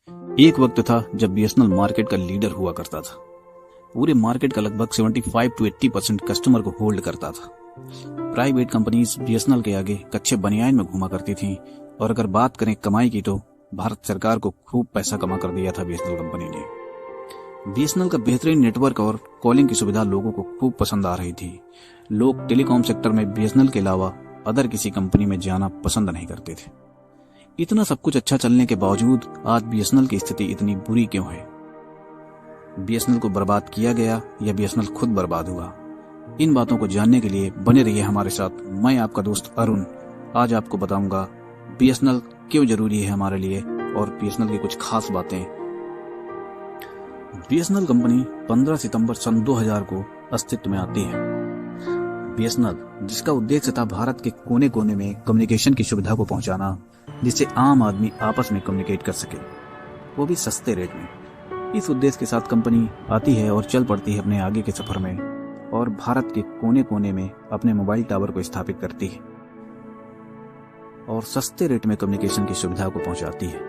एक वक्त था जब बीएसएनएल मार्केट का लीडर हुआ करता था। पूरे मार्केट का लगभग 75 to 80% कस्टमर को होल्ड करता था। प्राइवेट कंपनीज बीएसएनएल के आगे कच्चे बनियान में घुमा करती थीं, और अगर बात करें कमाई की तो भारत सरकार को खूब पैसा कमा कर दिया था बीएसएनएल कंपनी ने। बीएसएनएल का बेहतरीन नेटवर्क और कॉलिंग की सुविधा लोगों को खूब पसंद आ रही थी। लोग टेलीकॉम सेक्टर में बीएसएनएल के अलावा अदर किसी कंपनी में जाना पसंद नहीं करते थे। इतना सब कुछ अच्छा चलने के बावजूद आज बीएसएनएल की स्थिति इतनी बुरी क्यों है? बीएसएनएल को बर्बाद किया गया या बीएसएनएल खुद बर्बाद हुआ? इन बातों को जानने के लिए बने रहिए हमारे साथ। मैं आपका दोस्त अरुण आज आपको बताऊंगा बीएसएनएल क्यों जरूरी है हमारे लिए और बीएसएनएल की कुछ खास बातें। बीएसएनएल कंपनी 15 सितंबर सन 2000 को अस्तित्व में आती है। बीएसएनएल जिसका उद्देश्य था भारत के कोने कोने में कम्युनिकेशन की सुविधा को पहुंचाना, जिससे आम आदमी आपस में कम्युनिकेट कर सके, वो भी सस्ते रेट में। इस उद्देश्य के साथ कंपनी आती है और चल पड़ती है अपने आगे के सफर में, और भारत के कोने कोने में अपने मोबाइल टावर को स्थापित करती है और सस्ते रेट में कम्युनिकेशन की सुविधा को पहुंचाती है।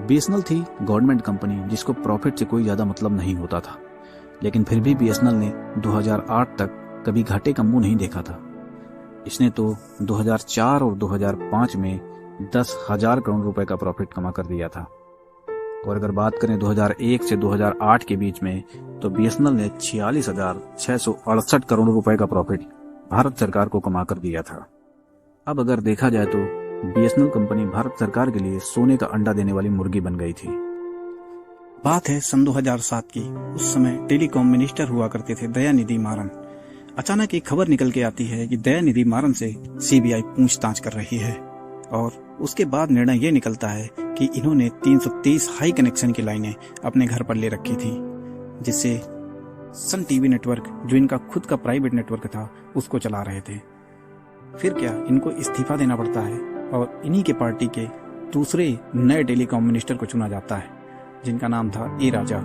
बीएसएनएल थी गवर्नमेंट कंपनी जिसको प्रॉफिट से कोई ज्यादा मतलब नहीं होता था, लेकिन फिर भी बीएसएनएल ने 2008 तक कभी घाटे का मुंह नहीं देखा था। इसने तो 2004 और 2005 में 10,000 करोड़ रुपए का प्रॉफिट कमा कर दिया था। और अगर बात करें 2001 से 2008 के बीच में, तो बीएसएनएल ने 46,668 करोड़ रुपए का प्रॉफिट भारत सरकार को कमा कर दिया था। अब अगर देखा जाए तो बीएसएनएल कंपनी भारत सरकार के लिए सोने का अंडा देने वाली मुर्गी बन गई थी। बात है सन 2007 की। उस समय टेलीकॉम मिनिस्टर हुआ करते थे दयानिधि मारन। अचानक एक खबर निकल के आती है कि दयानिधि मारन से सीबीआई पूछताछ कर रही है, और उसके बाद निर्णय ये निकलता है कि इन्होंने 323 हाई कनेक्शन की लाइनें अपने घर पर ले रखी थी, जिससे सन टीवी नेटवर्क, जो इनका खुद का प्राइवेट नेटवर्क था, उसको चला रहे थे। फिर क्या, इनको इस्तीफा देना पड़ता है और इन्हीं के पार्टी के दूसरे नए टेलीकॉम मिनिस्टर को चुना जाता है, जिनका नाम था ए राजा।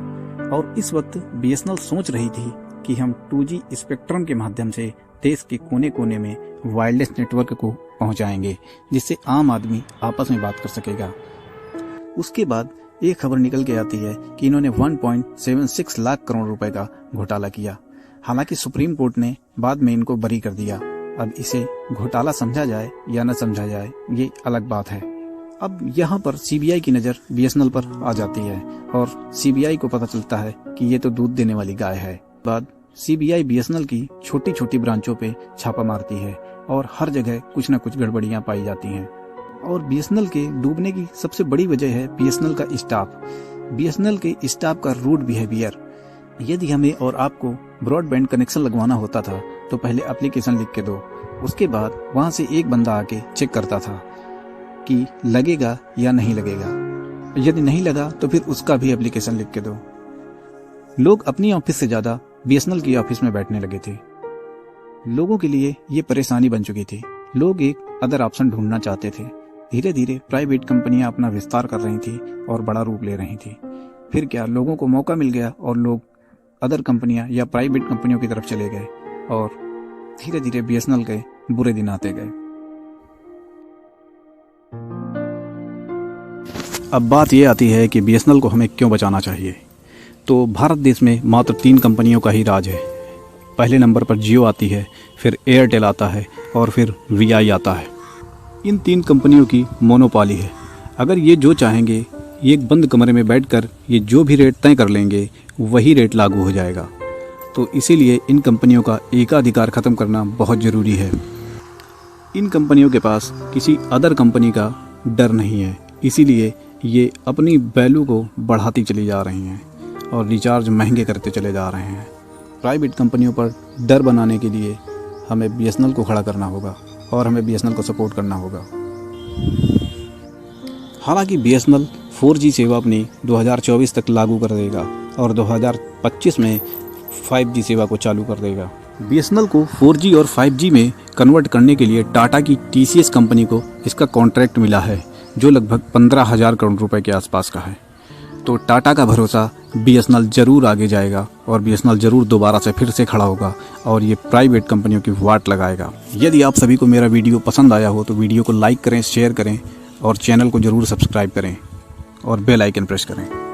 और इस वक्त बीएसएनएल सोच रही थी कि हम 2G स्पेक्ट्रम के माध्यम से देश के कोने कोने में वायरलेस नेटवर्क को पहुंचाएंगे, जिससे आम आदमी आपस में बात कर सकेगा। उसके बाद एक खबर निकल के आती है कि इन्होंने 1.76 लाख करोड़ रुपए का घोटाला किया। हालांकि सुप्रीम कोर्ट ने बाद में इनको बरी कर दिया। अब इसे घोटाला समझा जाए या न समझा जाए, ये अलग बात है। अब यहाँ पर सीबीआई की नजर बीएसएनएल पर आ जाती है, और सीबीआई को पता चलता है कि ये तो दूध देने वाली गाय है। बाद सीबीआई बीएसएनएल की छोटी छोटी ब्रांचों पे छापा मारती है, और हर जगह कुछ न कुछ गड़बड़ियां पाई जाती हैं। और बीएसएनएल के डूबने की सबसे बड़ी वजह है बीएसएनएल का स्टाफ। बीएसएनएल के स्टाफ का रूड बिहेवियर। यदि हमें और आपको ब्रॉडबैंड कनेक्शन लगवाना होता था तो पहले एप्लीकेशन लिख के दो, उसके बाद वहां से एक बंदा आके चेक करता था कि लगेगा या नहीं लगेगा। यदि नहीं लगा तो फिर उसका भी एप्लीकेशन लिख के दो। लोग अपनी ऑफिस से ज्यादा बीएसएनएल की ऑफिस में बैठने लगे थे। लोगों के लिए ये परेशानी बन चुकी थी। लोग एक अदर ऑप्शन ढूंढना चाहते थे। धीरे धीरे प्राइवेट कंपनियां अपना विस्तार कर रही थी और बड़ा रूप ले रही थी। फिर क्या, लोगों को मौका मिल गया और लोग अदर कंपनियां या प्राइवेट कंपनियों की तरफ चले गए, और धीरे धीरे बीएसएनएल के बुरे दिन आते गए। अब बात यह आती है कि बीएसएनएल को हमें क्यों बचाना चाहिए। तो भारत देश में मात्र 3 कंपनियों का ही राज है। पहले नंबर पर जियो आती है, फिर एयरटेल आता है, और फिर वीआई आता है। इन 3 कंपनियों की मोनोपोली है। अगर ये जो चाहेंगे, एक बंद कमरे में बैठकर ये जो भी रेट तय कर लेंगे, वही रेट लागू हो जाएगा। तो इसीलिए इन कंपनियों का एकाधिकार खत्म करना बहुत ज़रूरी है। इन कंपनियों के पास किसी अदर कंपनी का डर नहीं है, इसीलिए ये अपनी वैल्यू को बढ़ाती चली जा रही हैं और रिचार्ज महंगे करते चले जा रहे हैं। प्राइवेट कंपनियों पर डर बनाने के लिए हमें बीएसएनएल को खड़ा करना होगा और हमें बीएसएनएल को सपोर्ट करना होगा। हालांकि बीएसएनएल 4G सेवा अपनी 2024 तक लागू कर देगा और 2025 में 5G सेवा को चालू कर देगा। बीएसएनएल को 4G और 5G में कन्वर्ट करने के लिए टाटा की टीसीएस कंपनी को इसका कॉन्ट्रैक्ट मिला है, जो लगभग 15,000 करोड़ रुपए के आसपास का है। तो टाटा का भरोसा बीएसएनएल जरूर आगे जाएगा और बीएसएनएल जरूर दोबारा से फिर से खड़ा होगा और ये प्राइवेट कंपनियों की वाट लगाएगा। यदि आप सभी को मेरा वीडियो पसंद आया हो तो वीडियो को लाइक करें, शेयर करें और चैनल को जरूर सब्सक्राइब करें। और बेल आइकन प्रेस करें।